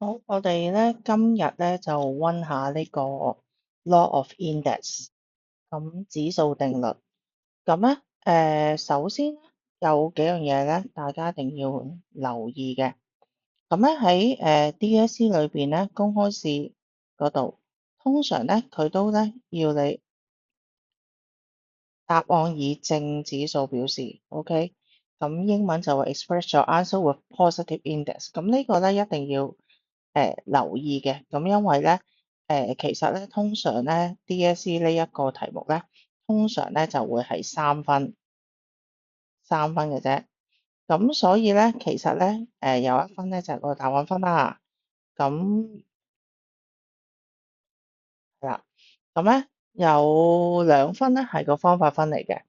好，我哋咧今日咧就溫下呢個 Law of Index，咁指數定律。咁咧，首先有幾樣嘢咧，大家一定要留意嘅。咁咧喺DSE 裏邊咧，公開試嗰度，通常咧佢都咧要你答案以正指數表示，OK？咁英文就會 express your answer with positive index。咁呢個咧一定要留意嘅。咁因為咧其實咧通常咧 DSE 呢一個題目咧，通常咧就會係三分嘅啫。咁所以咧其實咧有一分咧就係個答案分啦。咁係啦，咁咧有2分咧係個方法分嚟嘅。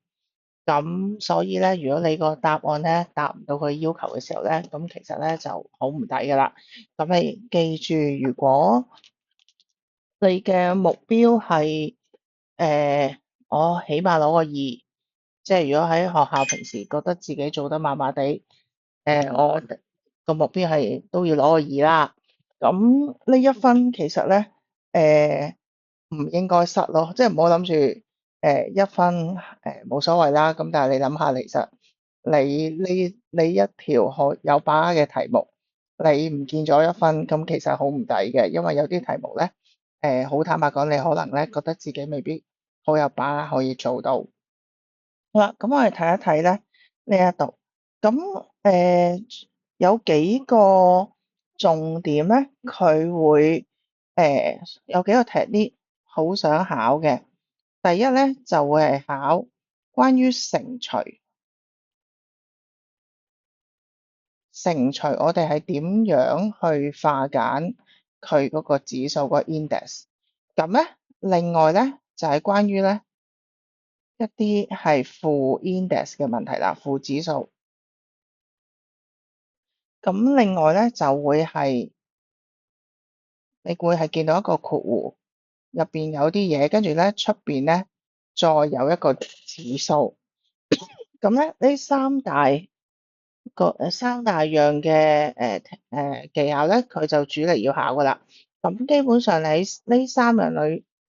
咁所以咧，如果你個答案咧答唔到佢要求嘅時候咧，咁其實咧就好唔抵噶啦。咁你記住，如果你嘅目標係我起碼攞個2，即係如果喺學校平時覺得自己做得麻麻地，我個目標係都要攞個2啦。咁呢1分其實咧，唔應該失咯，即係唔好諗住1分冇所謂啦。咁但係你諗下，其實你一條有把握嘅題目，你唔見咗1分，咁其實好唔抵嘅，因為有啲題目咧，好坦白講，你可能咧覺得自己未必好有把握可以做到。好啦，咁我哋睇一睇咧呢一度，咁有幾個重點咧，佢會有幾個 technique 好想考嘅。第一咧就會係考關於乘除，我哋係點樣去化簡佢嗰個指數個 index。咁咧，另外咧就係關於咧一啲係負 index 嘅問題啦，負指數。咁另外咧就會係你會係見到一個括弧，入邊有啲嘢，跟住咧出邊咧再有一個指數。咁咧呢三大樣嘅技巧咧，佢就主嚟要考噶啦。咁基本上你呢三樣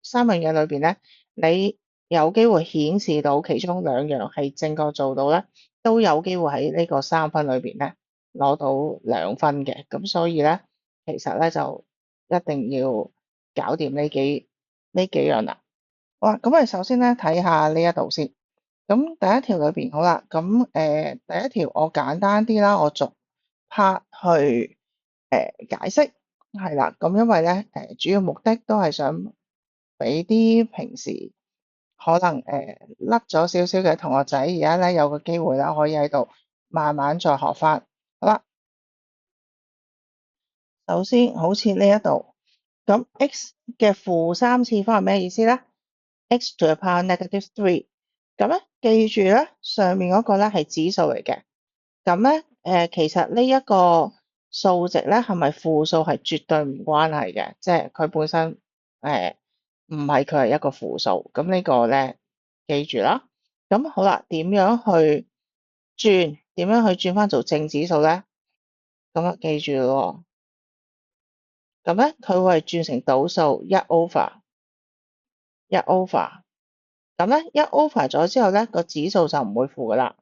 嘢裏邊咧，你有機會顯示到其中2樣係正確做到咧，都有機會喺呢個3分裏邊咧攞到2分嘅。咁所以咧，其實咧就一定要搞掂呢幾樣啦。好啦，咁我哋首先咧睇下呢一度先。咁第一條裏邊好啦，咁第一條我簡單啲啦，我逐 part 去解釋，係啦。咁因為咧主要目的都係想俾啲平時可能甩咗少少嘅同學仔，而家咧有個機會啦，可以喺度慢慢再學翻。好啦，首先好似呢一度，咁 x 嘅負3次方係咩意思咧？x to the power -3。咁咧，記住咧，上面嗰個咧係指數嚟嘅。咁咧，其實呢一個數值咧係咪負數係絕對唔關係嘅，即係佢本身唔係佢係一個負數。咁呢個咧記住啦。咁好啦，點樣去轉翻做正指數咧？咁啊，記住咯。咁咧，佢會係轉成倒數1/1/1/。咁咧1/咗之後咧，個指數就唔會負噶啦。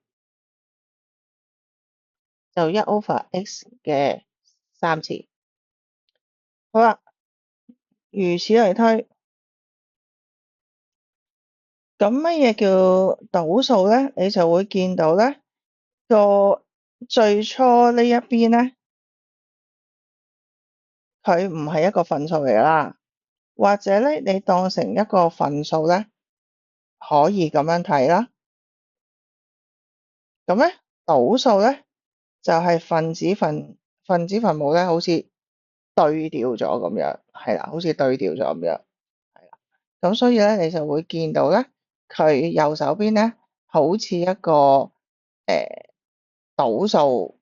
就1/x 嘅3次。好啦，如此類推。咁乜嘢叫倒數咧？你就會見到咧個最初呢一邊咧，佢唔係一個份數嚟啦，或者咧你當成一個份數咧，可以咁樣睇啦。咁咧倒數咧就係分子分母咧，好似對調咗咁樣，係啦，好似對調咗咁樣。咁所以咧，你就會見到咧，佢右手邊咧，好似一個倒數，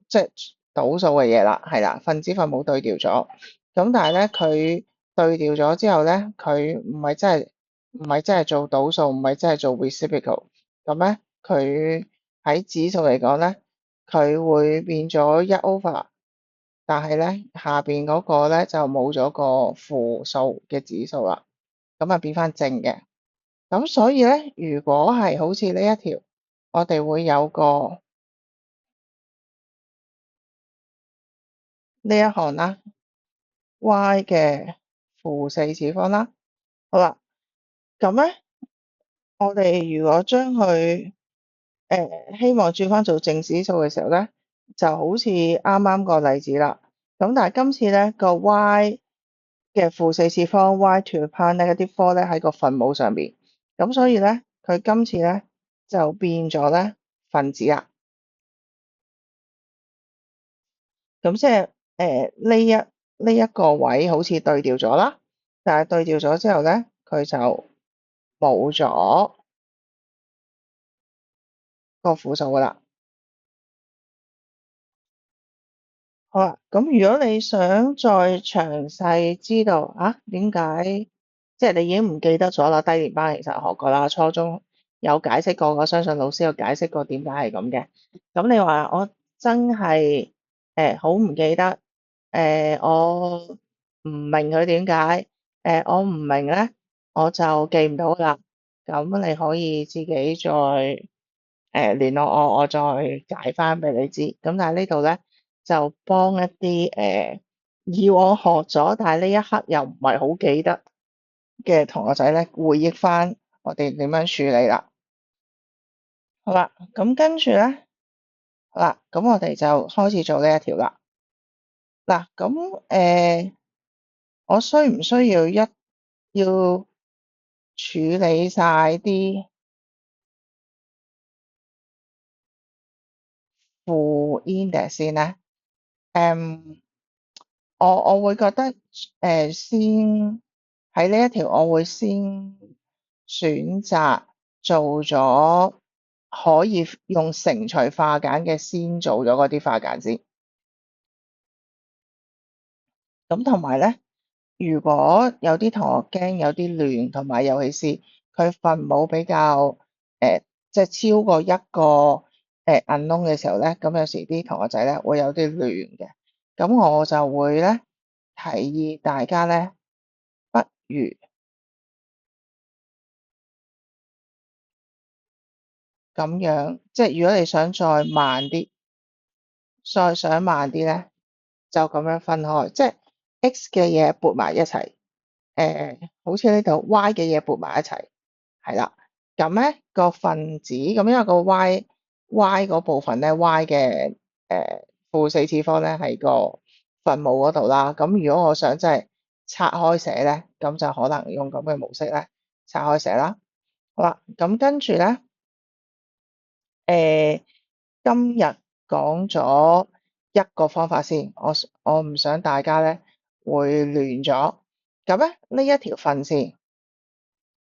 即係倒數嘅嘢啦，係啦，分子分母對調咗。咁但係咧，佢對調咗之後咧，佢唔係真係做倒數，唔係真係做 reciprocal。咁咧，佢喺指數嚟講咧，佢會變咗1/。但係咧下邊嗰個咧就冇咗個負數嘅指數啦，咁啊變翻正嘅。咁所以咧，如果係好似呢一條，我哋會有個呢一行啦，y 嘅負四次方啦。好啦，咁咧我哋如果將佢希望轉翻做正指數嘅時候咧，就好似啱啱個例子啦。咁但係今次咧個 y 嘅負四次方 y to the power negative 4咧喺個分母上邊，咁所以咧佢今次咧就變咗咧分子啦。咁即係呢一個位好似對調咗啦，但係對調咗之後咧，佢就冇咗個負數噶啦。好啦，咁如果你想再詳細知道點解，即係你已經唔記得咗啦，低年班其實學過啦，初中有解釋過，我相信老師有解釋過點解係咁嘅。咁你話我真係好唔記得，我唔明佢點解，我唔明咧，我就記唔到啦。咁你可以自己再聯絡我，我再解翻俾你知。咁但係呢度咧就幫一啲以往學咗，但係呢一刻又唔係好記得嘅同學仔咧，回憶翻我哋點樣處理啦。好啦，咁跟住咧，好啦，咁我哋就開始做呢一條啦。嗱，咁我需唔需要處理晒啲負 index 先咧？誒、我會覺得先喺呢一條，我會先選擇做咗可以用乘除化簡嘅，先做咗嗰啲化簡先。咁同埋咧，如果有啲同學驚有啲亂，同埋尤其是佢分母比較即係超過一個unknown 嘅時候咧，咁有時啲同學仔咧會有啲亂嘅。咁我就會咧提議大家咧，不如咁樣，即係如果你想再慢啲，再想慢啲咧，就咁樣分開，即係 x 嘅嘢撥埋一齊，好似呢度 y 嘅嘢撥埋一齊，係啦。咁咧個分子，咁因為個 y 嗰部分咧 y 嘅負四次方咧係個分母嗰度啦。咁如果我想即係拆開寫咧，咁就可能用咁嘅模式咧拆開寫啦。好啦，咁跟住咧。誒，今日講咗一個方法先，我唔想大家咧會亂咗。咁咧呢一條分線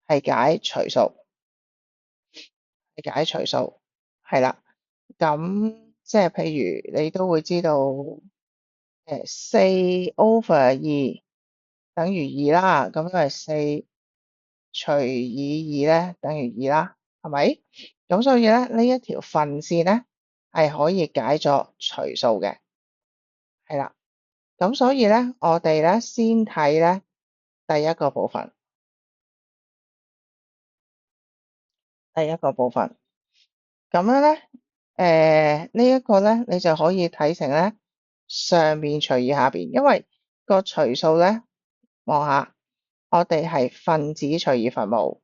係解除數，係解除數，係啦。咁即係譬如你都會知道，四 over 二等於二啦。咁因為四除以二咧等於二啦，係咪？咁所以咧呢一條分線咧係可以解作除數嘅，係啦。咁所以咧我哋咧先睇咧第一個部分，第一個部分咁樣咧，呢一個咧你就可以睇成咧上面除以下邊，因為個除數咧望下，我哋係分子除以分母。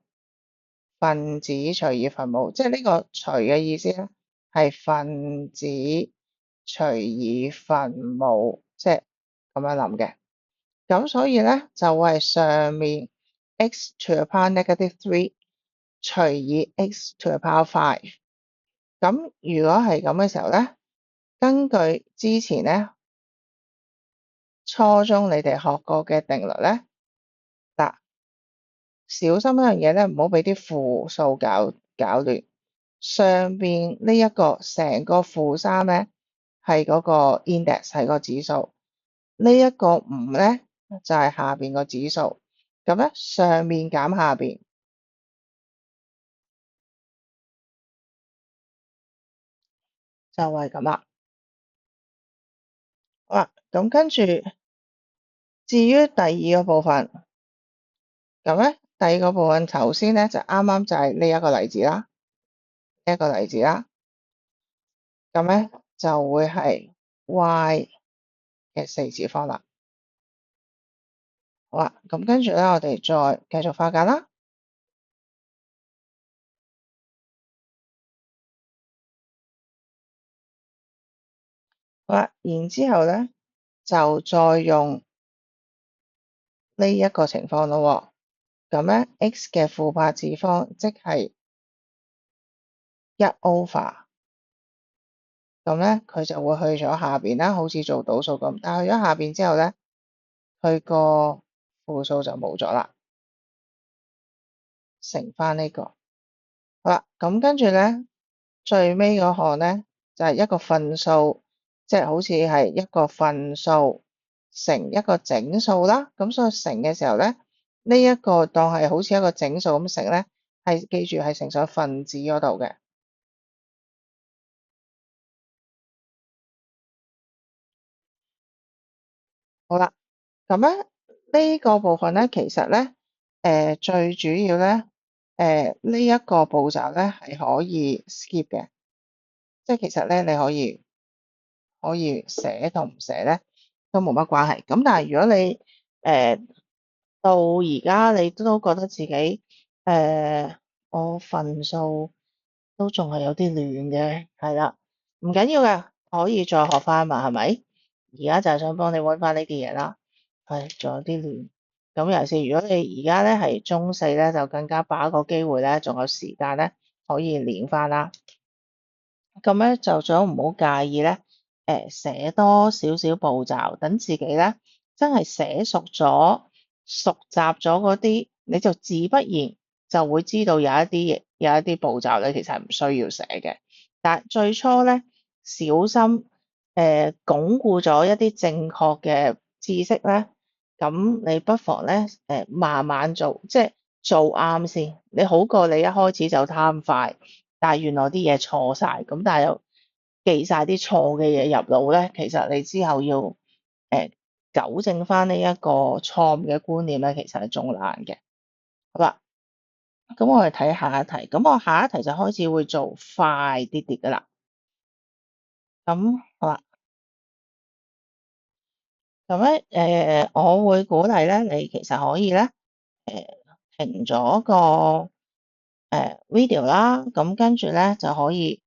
分子除以分母，即係呢個除嘅意思咧，係分子除以分母，即係咁樣諗嘅。咁所以咧就會係上面 x to the power negative 3除以 x to the power 5。咁如果係咁嘅時候咧，根據之前咧初中你哋學過嘅定律咧，嗱，小心一樣嘢咧，唔好俾啲負數搞亂。上邊呢一個成個負三咧係嗰個 index 係個指數，呢一個5咧就係下邊個指數，咁咧上面減下邊就係咁啦。好啦，咁跟住至於第二個部分，咁咧第二個部分頭先咧就啱啱就係呢一個例子啦，呢一個例子啦，咁咧就會係 y 嘅4次方啦。好啦，咁跟住咧我哋再繼續化簡啦。好啦，然之後咧就再用呢一個情況咯喎。咁咧 x 嘅負8次方即係1 over。咁咧佢就會去咗下邊啦，好似做倒數咁。但係去咗下邊之後咧，佢個負數就冇咗啦，乘翻呢個。好啦，咁跟住咧最尾嗰項咧就係一個分數，即係好似係一個分數乘一個整數啦。咁所以乘嘅時候咧，呢一個當係好似一個整數咁乘咧，係記住係乘上分子嗰度嘅。好啦。咁咧呢個部分咧，其實咧，最主要咧，呢一個步驟咧係可以 skip 嘅，即係其實咧你可以寫同唔寫咧都冇乜關係。咁但係如果你到而家你都覺得自己我份數都仲係有啲亂嘅，係啦，唔緊要嘅，可以再學翻嘛，係咪？而家就係想幫你揾翻呢啲嘢啦。係，仲有啲亂。咁尤其是如果你而家咧係中四咧，就更加把握個機會咧，仲有時間咧可以練翻啦。咁咧就最好唔好介意咧，寫多少少步驟，等自己咧真係寫熟咗、熟習咗嗰啲，你就自不然就會知道有一啲步驟咧，其實係唔需要寫嘅。但係最初咧，小心鞏固咗一啲正確嘅知識咧，咁你不妨咧慢慢做，即係做啱先。你好過你一開始就貪快。但係原來啲嘢錯晒，咁但係又記晒啲錯嘅嘢入腦咧，其實你之後要糾正翻呢一個錯誤嘅觀念咧，其實係仲難嘅。好啦，咁我哋睇下一題，咁我下一題就開始會做快啲啲噶啦。咁好啦，咁咧我會鼓勵咧，你其實可以咧停咗個video 啦，咁跟住咧就可以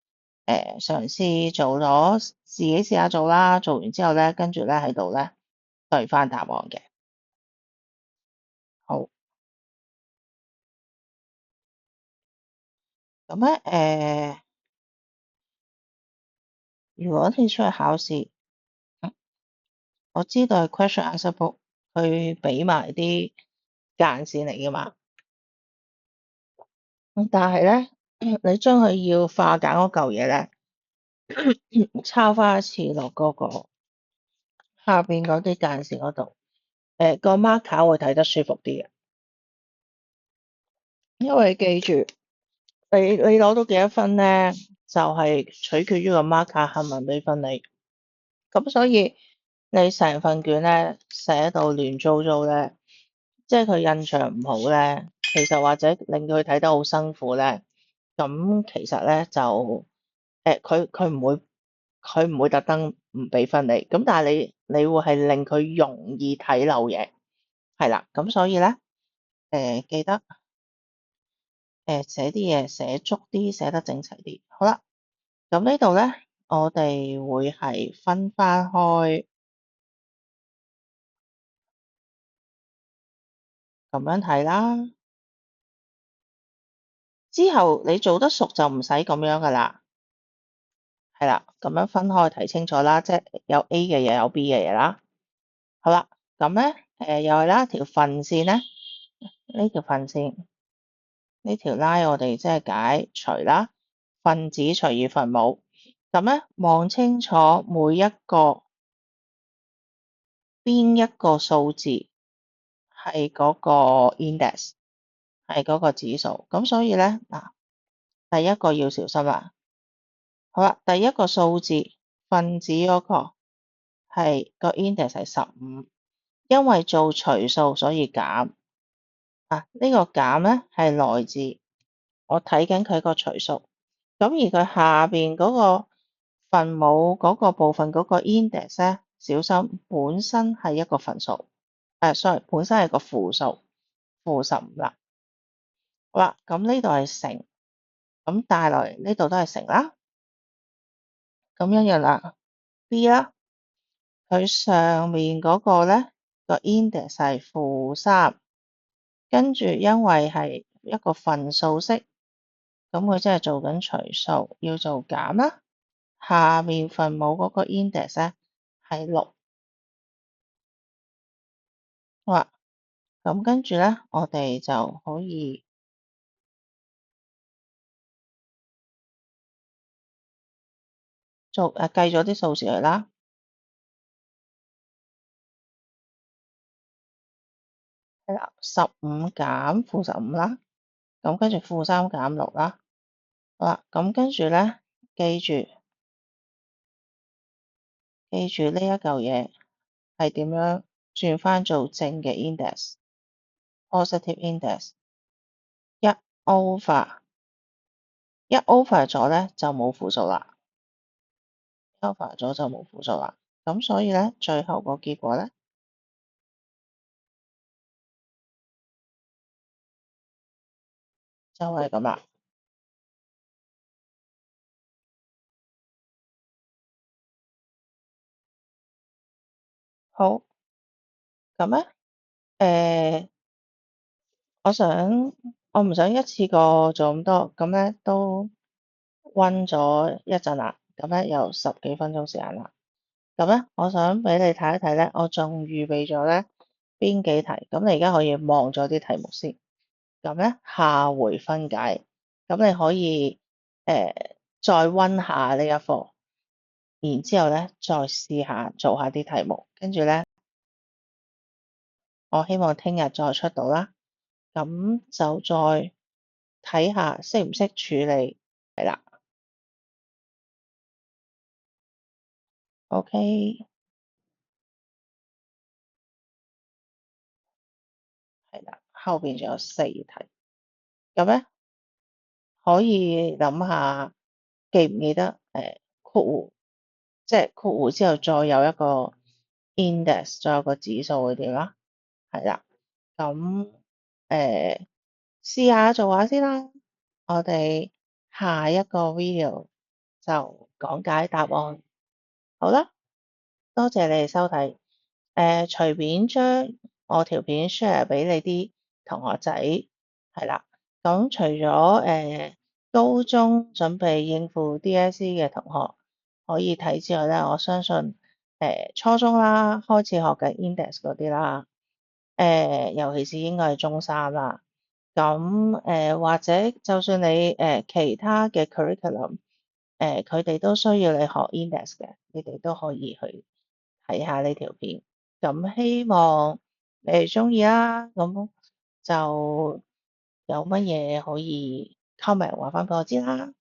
嘗試做咗自己試下做啦，做完之後咧，跟住咧喺度咧對翻答案嘅。好，咁咧如果你出去考試，我知道係 question answer book，佢俾埋啲間線嚟噶嘛，咁但係咧你將佢要化簡嗰嚿嘢咧，抄翻一次落嗰個下邊嗰啲間線嗰度，個 marker 會睇得舒服啲嘅，因為記住。你攞到幾多分咧，就係取決於個 marker 係咪俾分你。咁所以你成份卷咧寫到亂糟糟咧，即係佢印象唔好咧，其實或者令到佢睇得好辛苦咧，咁其實咧就佢唔會特登唔俾分你，咁但係你會係令佢容易睇漏嘢，係啦。咁所以咧記得。寫啲嘢寫足啲，寫得整齊啲。好啦，咁呢度咧，我哋會係分翻開咁樣睇啦。之後你做得熟就唔使咁樣噶啦，係啦，咁樣分開睇清楚啦，即係有 A 嘅嘢，有 B 嘅嘢啦。好啦，咁咧又係啦，條分線咧，呢條分線呢條拉我哋即係解除啦，分子除以分母。咁咧望清楚每一個邊一個數字係嗰個 index，係嗰個指數。咁所以咧嗱，第一個要小心啦。好啦，第一個數字分子嗰個係個 index 係15，因為做除數所以減啊。呢個減咧係來自我睇緊佢個除數，咁而佢下邊嗰個分母嗰個部分嗰個 index 咧，小心本身係一個分數，sorry，本身係個負數，-15啦。好啦，咁呢度係乘，咁帶落嚟呢度都係乘啦。咁一樣啦，B 啦，佢上面嗰個咧個 index 係-3，跟住因為係一個分數式，咁佢即係做緊除數，要做減啦。下面分母嗰個 index 咧係6。好啦，咁跟住咧，我哋就可以做計咗啲數字嚟啦。係啦，15減-15啦，咁跟住-3減6啦。好啦，咁跟住咧，記住呢一嚿嘢係點樣轉翻做正嘅 index，positive index，一 over 咗咧就冇負數啦，over 咗就冇負數啦。咁所以咧，最後個結果咧就係咁啦。好，咁咧，我唔想一次過做咁多，咁咧都温咗一陣啦，咁咧有10幾分鐘時間啦。咁咧，我想俾你睇一睇咧，我仲預備咗咧邊幾題，咁你而家可以望咗啲題目先。咁咧，下回分解，咁你可以再温下呢一課，然之後咧再試下做下啲題目，跟住咧，我希望聽日再出到啦。咁就再睇下識唔識處理，係啦。OK，係啦，後邊仲有4題，咁咧可以諗下記唔記得括弧，即係括弧之後再有一個 index，再有個指數會點啦？係啦，咁試下做下先啦。我哋下一個 video 就講解答案。好啦，多謝你哋收睇。隨便將我條片 share 俾你啲同學仔，係啦。咁除咗高中準備應付 DSE 嘅同學可以睇之外咧，我相信初中啦，開始學緊 index 嗰啲啦，尤其是應該係中三啦。咁或者就算你其他嘅 curriculum，佢哋都需要你學 index 嘅，你哋都可以去睇下呢條片。咁希望你哋鍾意啦，咁就有乜嘢可以 comment 話返俾我知啦。